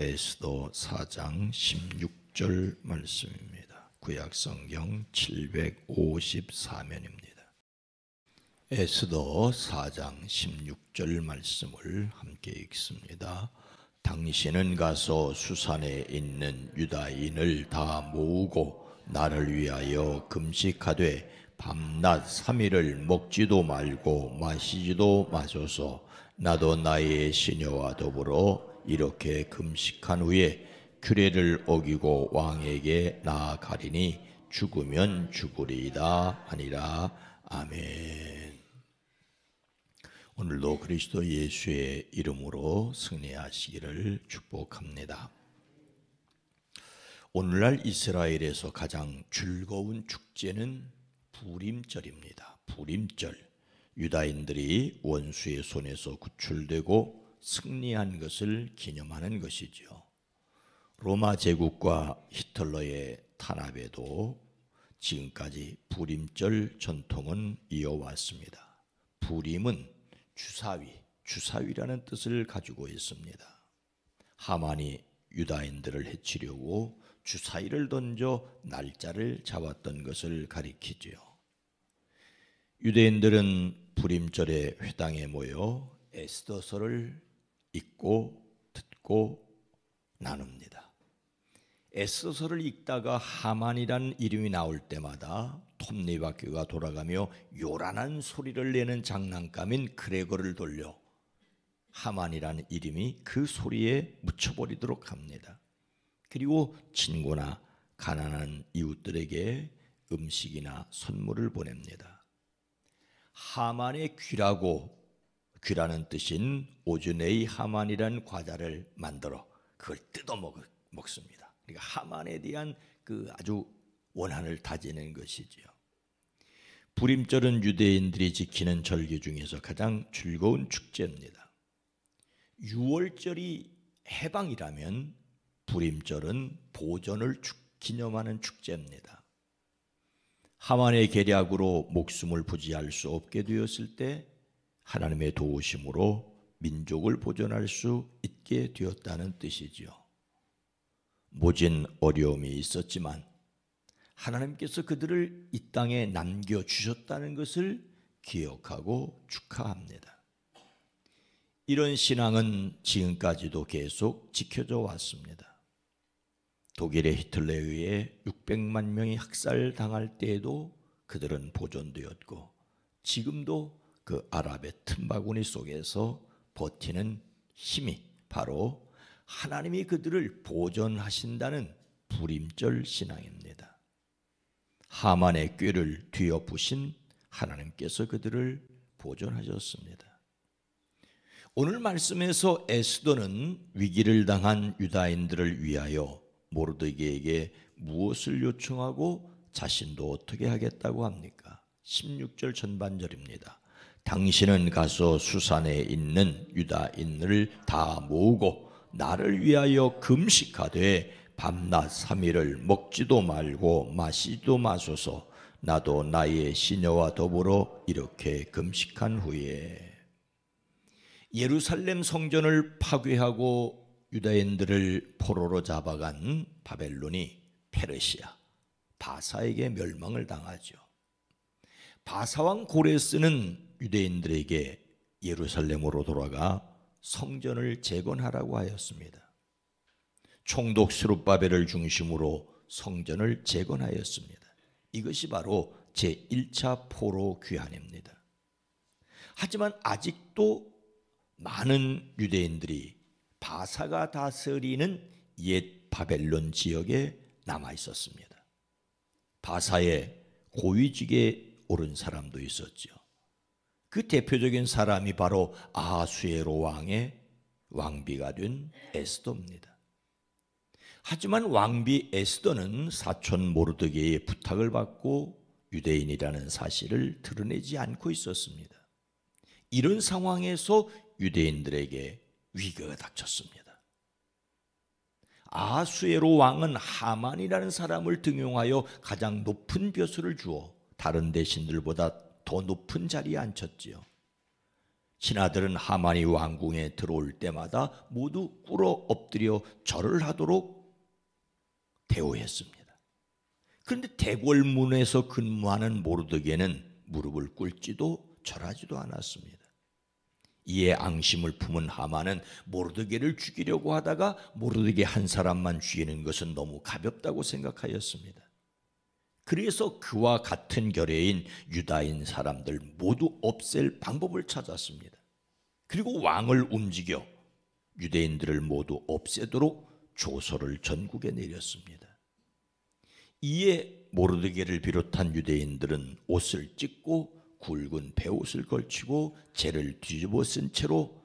에스더 4장 16절 말씀입니다. 구약성경 754면입니다. 에스더 4장 16절 말씀을 함께 읽습니다. 당신은 가서 수산에 있는 유다인을 다 모으고 나를 위하여 금식하되 밤낮 3일을 먹지도 말고 마시지도 마소서. 나도 나의 시녀와 더불어 이렇게 금식한 후에 규례를 어기고 왕에게 나아가리니 죽으면 죽으리이다 하니라. 아멘. 오늘도 그리스도 예수의 이름으로 승리하시기를 축복합니다. 오늘날 이스라엘에서 가장 즐거운 축제는 부림절입니다. 부림절. 유다인들이 원수의 손에서 구출되고 승리한 것을 기념하는 것이죠. 로마 제국과 히틀러의 탄압에도 지금까지 부림절 전통은 이어왔습니다. 부림은 주사위라는 뜻을 가지고 있습니다. 하만이 유다인들을 해치려고 주사위를 던져 날짜를 잡았던 것을 가리키지요. 유대인들은 부림절에 회당에 모여 에스더서를 읽고 듣고 나눕니다. 에스더서를 읽다가 하만이라는 이름이 나올 때마다 톱니바퀴가 돌아가며 요란한 소리를 내는 장난감인 그레거를 돌려 하만이라는 이름이 그 소리에 묻혀버리도록 합니다. 그리고 친구나 가난한 이웃들에게 음식이나 선물을 보냅니다. 하만의 귀라는 뜻인 오즈네이 하만이라는 과자를 만들어 그걸 뜯어 먹습니다. 그러니까 하만에 대한 그 아주 원한을 다지는 것이지요. 부림절은 유대인들이 지키는 절기 중에서 가장 즐거운 축제입니다. 6월절이 해방이라면 부림절은 보전을 기념하는 축제입니다. 하만의 계략으로 목숨을 부지할 수 없게 되었을 때 하나님의 도우심으로 민족을 보존할 수 있게 되었다는 뜻이지요. 모진 어려움이 있었지만 하나님께서 그들을 이 땅에 남겨주셨다는 것을 기억하고 축하합니다. 이런 신앙은 지금까지도 계속 지켜져 왔습니다. 독일의 히틀러에 의해 600만 명이 학살당할 때에도 그들은 보존되었고 지금도 그 아랍의 틈바구니 속에서 버티는 힘이 바로 하나님이 그들을 보존하신다는 부림절 신앙입니다. 하만의 꾀를 뒤엎으신 하나님께서 그들을 보존하셨습니다. 오늘 말씀에서 에스더는 위기를 당한 유다인들을 위하여 모르드게에게 무엇을 요청하고 자신도 어떻게 하겠다고 합니까? 16절 전반절입니다. 당신은 가서 수산에 있는 유다인을 다 모으고 나를 위하여 금식하되 밤낮 3일을 먹지도 말고 마시지도 마소서. 나도 나의 시녀와 더불어 이렇게 금식한 후에. 예루살렘 성전을 파괴하고 유다인들을 포로로 잡아간 바벨론이 페르시아, 바사에게 멸망을 당하죠. 바사왕 고레스는 유대인들에게 예루살렘으로 돌아가 성전을 재건하라고 하였습니다. 총독 스룹바벨을 중심으로 성전을 재건하였습니다. 이것이 바로 제1차 포로 귀환입니다. 하지만 아직도 많은 유대인들이 바사가 다스리는 옛 바벨론 지역에 남아 있었습니다. 바사의 고위직에 오른 사람도 있었죠. 그 대표적인 사람이 바로 아하수에로 왕의 왕비가 된 에스더입니다. 하지만 왕비 에스더는 사촌 모르드게의 부탁을 받고 유대인이라는 사실을 드러내지 않고 있었습니다. 이런 상황에서 유대인들에게 위기가 닥쳤습니다. 아하수에로 왕은 하만이라는 사람을 등용하여 가장 높은 벼슬을 주어 다른 대신들보다 더 높은 자리에 앉혔지요. 신하들은 하만이 왕궁에 들어올 때마다 모두 꿇어 엎드려 절을 하도록 대우했습니다. 그런데 대궐문에서 근무하는 모르드게는 무릎을 꿇지도 절하지도 않았습니다. 이에 앙심을 품은 하만은 모르드게를 죽이려고 하다가 모르드게 한 사람만 죽이는 것은 너무 가볍다고 생각하였습니다. 그래서 그와 같은 결의인 유다인 사람들 모두 없앨 방법을 찾았습니다. 그리고 왕을 움직여 유대인들을 모두 없애도록 조서를 전국에 내렸습니다. 이에 모르드게를 비롯한 유대인들은 옷을 찢고 굵은 베옷을 걸치고 재를 뒤집어 쓴 채로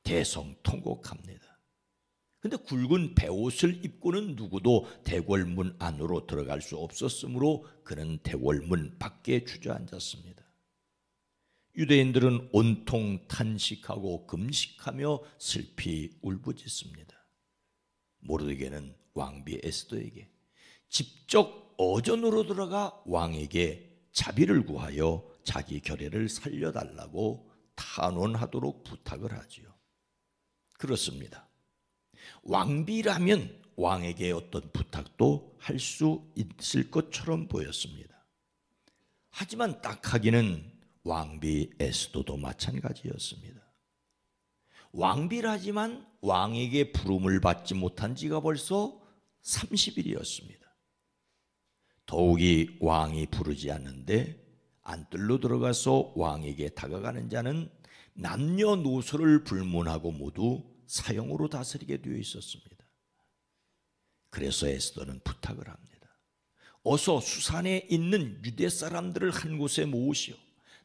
대성통곡합니다. 그런데 굵은 베옷을 입고는 누구도 대궐문 안으로 들어갈 수 없었으므로 그는 대궐문 밖에 주저앉았습니다. 유대인들은 온통 탄식하고 금식하며 슬피 울부짖습니다. 모르드게는 왕비 에스더에게 직접 어전으로 들어가 왕에게 자비를 구하여 자기 결례를 살려달라고 탄원하도록 부탁을 하지요. 그렇습니다. 왕비라면 왕에게 어떤 부탁도 할 수 있을 것처럼 보였습니다. 하지만 딱하기는 왕비 에스더도 마찬가지였습니다. 왕비라지만 왕에게 부름을 받지 못한 지가 벌써 30일이었습니다. 더욱이 왕이 부르지 않는데 안뜰로 들어가서 왕에게 다가가는 자는 남녀노소를 불문하고 모두 사형으로 다스리게 되어 있었습니다. 그래서 에스더는 부탁을 합니다. 어서 수산에 있는 유대 사람들을 한 곳에 모으시어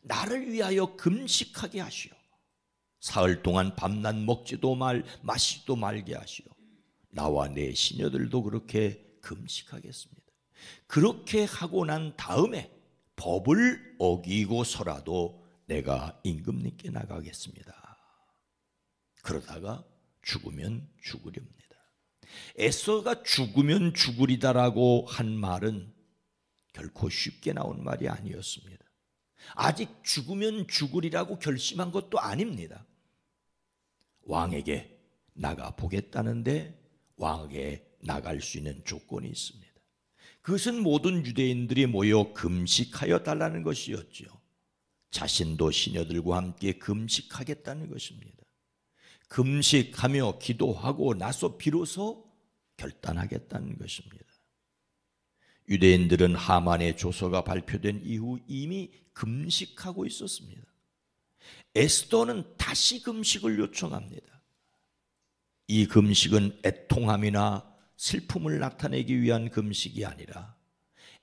나를 위하여 금식하게 하시오. 사흘 동안 밤낮 먹지도 마시지도 말게 하시오. 나와 내 시녀들도 그렇게 금식하겠습니다. 그렇게 하고 난 다음에 법을 어기고서라도 내가 임금님께 나가겠습니다. 그러다가 죽으면 죽으렵니다. 에스더가 죽으면 죽으리다라고 한 말은 결코 쉽게 나온 말이 아니었습니다. 아직 죽으면 죽으리라고 결심한 것도 아닙니다. 왕에게 나가 보겠다는데 왕에게 나갈 수 있는 조건이 있습니다. 그것은 모든 유대인들이 모여 금식하여 달라는 것이었죠. 자신도 시녀들과 함께 금식하겠다는 것입니다. 금식하며 기도하고 나서 비로소 결단하겠다는 것입니다. 유대인들은 하만의 조서가 발표된 이후 이미 금식하고 있었습니다. 에스더는 다시 금식을 요청합니다. 이 금식은 애통함이나 슬픔을 나타내기 위한 금식이 아니라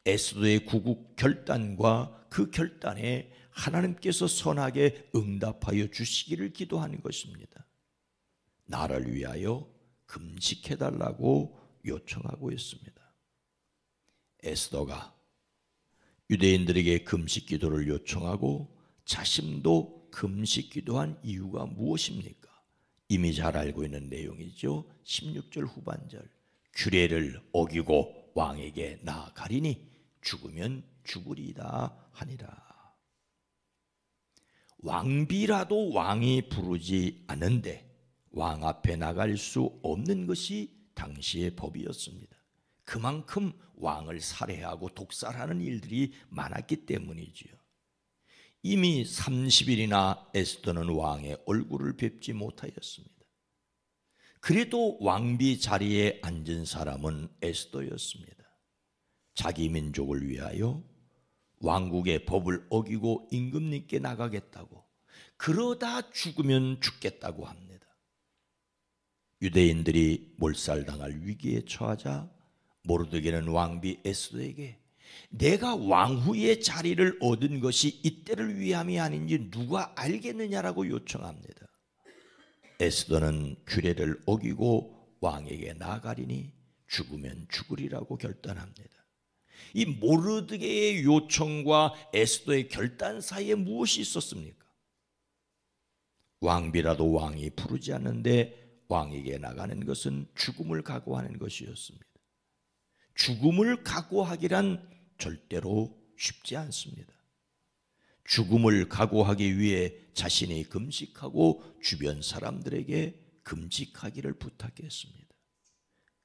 에스더의 구국 결단과 그 결단에 하나님께서 선하게 응답하여 주시기를 기도하는 것입니다. 나를 위하여 금식해달라고 요청하고 있습니다. 에스더가 유대인들에게 금식 기도를 요청하고 자신도 금식 기도한 이유가 무엇입니까? 이미 잘 알고 있는 내용이죠. 16절 후반절. 규례를 어기고 왕에게 나아가리니 죽으면 죽으리이다 하니라. 왕비라도 왕이 부르지 않은데 왕 앞에 나갈 수 없는 것이 당시의 법이었습니다. 그만큼 왕을 살해하고 독살하는 일들이 많았기 때문이지요. 이미 30일이나 에스더는 왕의 얼굴을 뵙지 못하였습니다. 그래도 왕비 자리에 앉은 사람은 에스더였습니다. 자기 민족을 위하여 왕국의 법을 어기고 임금님께 나가겠다고, 그러다 죽으면 죽겠다고 합니다. 유대인들이 몰살당할 위기에 처하자 모르드게는 왕비 에스더에게 내가 왕후의 자리를 얻은 것이 이때를 위함이 아닌지 누가 알겠느냐라고 요청합니다. 에스더는 규례를 어기고 왕에게 나아가리니 죽으면 죽으리라고 결단합니다. 이 모르드게의 요청과 에스더의 결단 사이에 무엇이 있었습니까? 왕비라도 왕이 부르지 않는데 왕에게 나가는 것은 죽음을 각오하는 것이었습니다. 죽음을 각오하기란 절대로 쉽지 않습니다. 죽음을 각오하기 위해 자신이 금식하고 주변 사람들에게 금식하기를 부탁했습니다.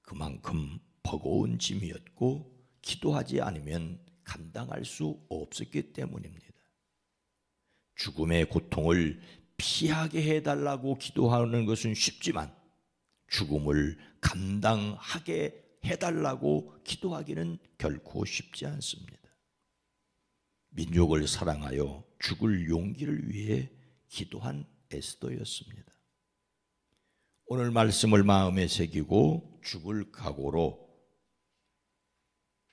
그만큼 버거운 짐이었고 기도하지 않으면 감당할 수 없었기 때문입니다. 죽음의 고통을 피하게 해달라고 기도하는 것은 쉽지만 죽음을 감당하게 해달라고 기도하기는 결코 쉽지 않습니다. 민족을 사랑하여 죽을 용기를 위해 기도한 에스더였습니다. 오늘 말씀을 마음에 새기고 죽을 각오로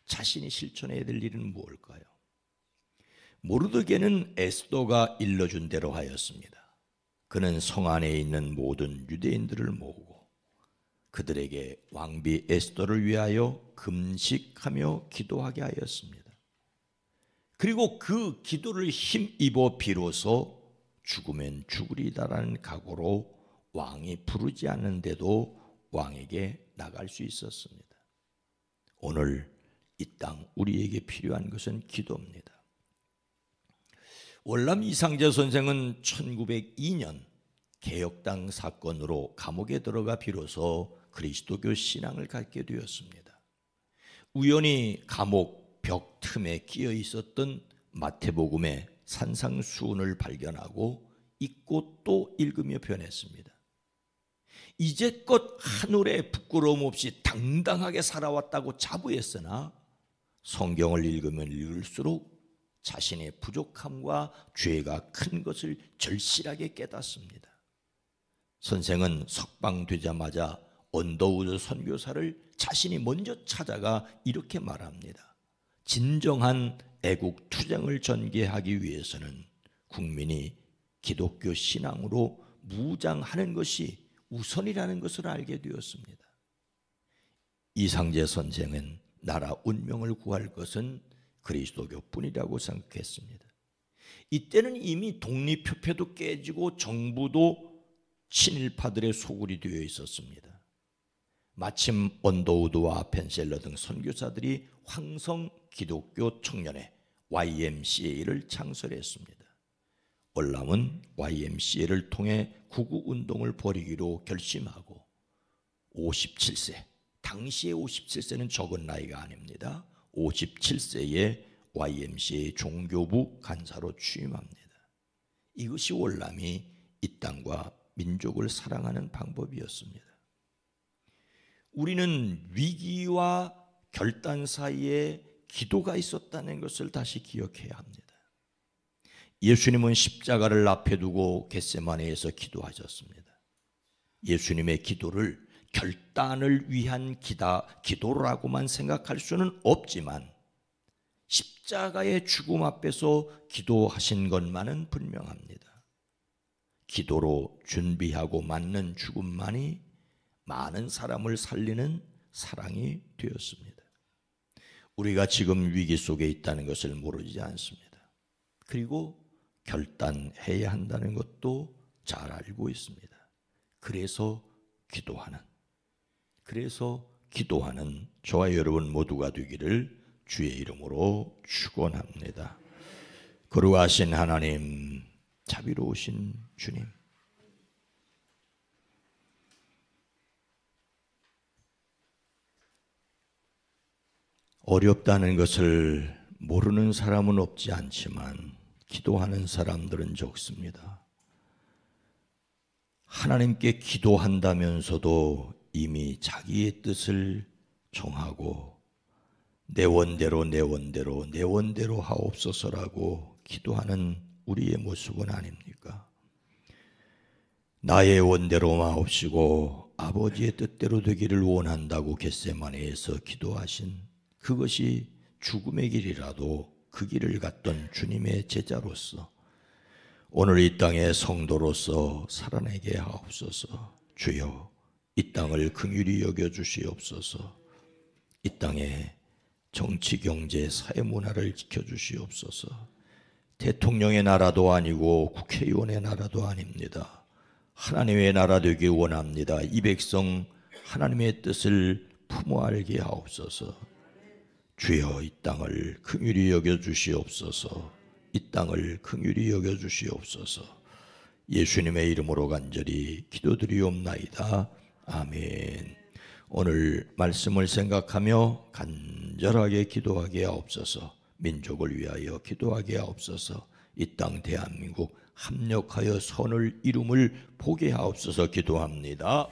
자신이 실천해야 될 일은 무엇일까요? 모르드게는 에스더가 일러준 대로 하였습니다. 그는 성 안에 있는 모든 유대인들을 모으고 그들에게 왕비 에스더를 위하여 금식하며 기도하게 하였습니다. 그리고 그 기도를 힘입어 비로소 죽으면 죽으리다라는 각오로 왕이 부르지 않는데도 왕에게 나갈 수 있었습니다. 오늘 이 땅 우리에게 필요한 것은 기도입니다. 월남 이상재 선생은 1902년 개혁당 사건으로 감옥에 들어가 비로소 그리스도교 신앙을 갖게 되었습니다. 우연히 감옥 벽 틈에 끼어 있었던 마태복음의 산상수훈을 발견하고 읽고 또 읽으며 변했습니다. 이제껏 하늘에 부끄러움 없이 당당하게 살아왔다고 자부했으나 성경을 읽으면 읽을수록 자신의 부족함과 죄가 큰 것을 절실하게 깨닫습니다. 선생은 석방되자마자 언더우드 선교사를 자신이 먼저 찾아가 이렇게 말합니다. 진정한 애국 투쟁을 전개하기 위해서는 국민이 기독교 신앙으로 무장하는 것이 우선이라는 것을 알게 되었습니다. 이상재 선생은 나라 운명을 구할 것은 그리스도교뿐이라고 생각했습니다. 이때는 이미 독립협회도 깨지고 정부도 친일파들의 소굴이 되어 있었습니다. 마침 언더우드와 펜셀러 등 선교사들이 황성 기독교 청년회 YMCA를 창설했습니다. 월남은 YMCA를 통해 구구운동을 벌이기로 결심하고 57세, 당시의 57세는 적은 나이가 아닙니다. 57세에 YMCA 종교부 간사로 취임합니다. 이것이 월남이 이 땅과 민족을 사랑하는 방법이었습니다. 우리는 위기와 결단 사이에 기도가 있었다는 것을 다시 기억해야 합니다. 예수님은 십자가를 앞에 두고 겟세마네에서 기도하셨습니다. 예수님의 기도를 결단을 위한 기도라고만 생각할 수는 없지만 십자가의 죽음 앞에서 기도하신 것만은 분명합니다. 기도로 준비하고 맞는 죽음만이 많은 사람을 살리는 사랑이 되었습니다. 우리가 지금 위기 속에 있다는 것을 모르지 않습니다. 그리고 결단해야 한다는 것도 잘 알고 있습니다. 그래서 기도하는 저와 여러분 모두가 되기를 주의 이름으로 축원합니다. 거룩하신 하나님, 자비로우신 주님, 어렵다는 것을 모르는 사람은 없지 않지만 기도하는 사람들은 적습니다. 하나님께 기도한다면서도 이미 자기의 뜻을 정하고 내 원대로 하옵소서라고 기도하는 우리의 모습은 아닙니까? 나의 원대로 마옵시고 아버지의 뜻대로 되기를 원한다고 겟세마네에서 기도하신 그것이 죽음의 길이라도 그 길을 갔던 주님의 제자로서 오늘 이 땅의 성도로서 살아내게 하옵소서. 주여, 이 땅을 긍휼히 여겨주시옵소서. 이 땅에 정치, 경제, 사회 문화를 지켜주시옵소서. 대통령의 나라도 아니고 국회의원의 나라도 아닙니다. 하나님의 나라 되기 원합니다. 이 백성 하나님의 뜻을 품어 알게 하옵소서. 주여, 이 땅을 긍휼히 여겨주시옵소서. 이 이 땅을 긍휼히 여겨 주시옵소서. 예수님의 이름으로 간절히 기도드리옵나이다. 아멘. 오늘 말씀을 생각하며 간절하게 기도하게 하옵소서. 민족을 위하여 기도하게 하옵소서. 이 땅 대한민국 합력하여 선을 이룸을 보게 하옵소서. 기도합니다.